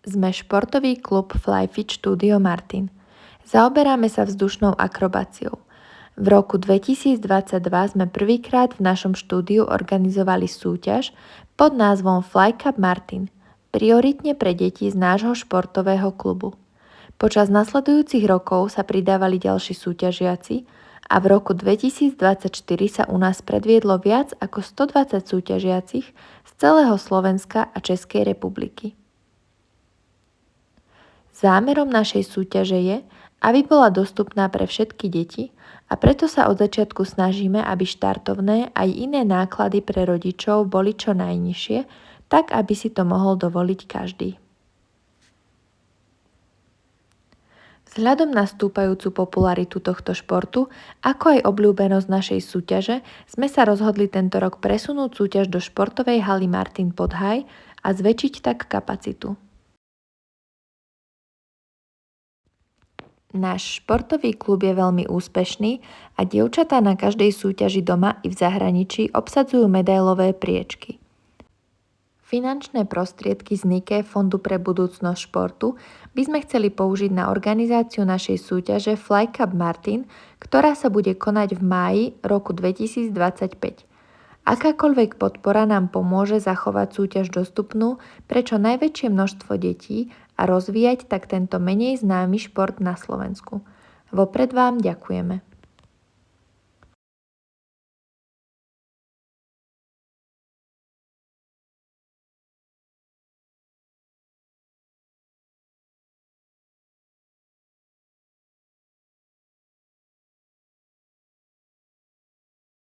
Sme športový klub Flyfit Studio Martin. Zaoberáme sa vzdušnou akrobáciou. V roku 2022 sme prvýkrát v našom štúdiu organizovali súťaž pod názvom Fly Cup Martin, prioritne pre deti z nášho športového klubu. Počas nasledujúcich rokov sa pridávali ďalší súťažiaci a v roku 2024 sa u nás predviedlo viac ako 120 súťažiacich z celého Slovenska a Českej republiky. Zámerom našej súťaže je, aby bola dostupná pre všetky deti a preto sa od začiatku snažíme, aby štartovné aj iné náklady pre rodičov boli čo najnižšie, tak aby si to mohol dovoliť každý. Vzhľadom na stúpajúcu popularitu tohto športu, ako aj obľúbenosť našej súťaže, sme sa rozhodli tento rok presunúť súťaž do športovej haly Martin Podhaj a zväčšiť tak kapacitu. Náš športový klub je veľmi úspešný a dievčatá na každej súťaži doma i v zahraničí obsadzujú medailové priečky. Finančné prostriedky z NIKE Fondu pre budúcnosť športu by sme chceli použiť na organizáciu našej súťaže Fly Cup Martin, ktorá sa bude konať v máji roku 2025. Akákoľvek podpora nám pomôže zachovať súťaž dostupnú pre čo najväčšie množstvo detí a rozvíjať tak tento menej známy šport na Slovensku. Vopred vám ďakujeme.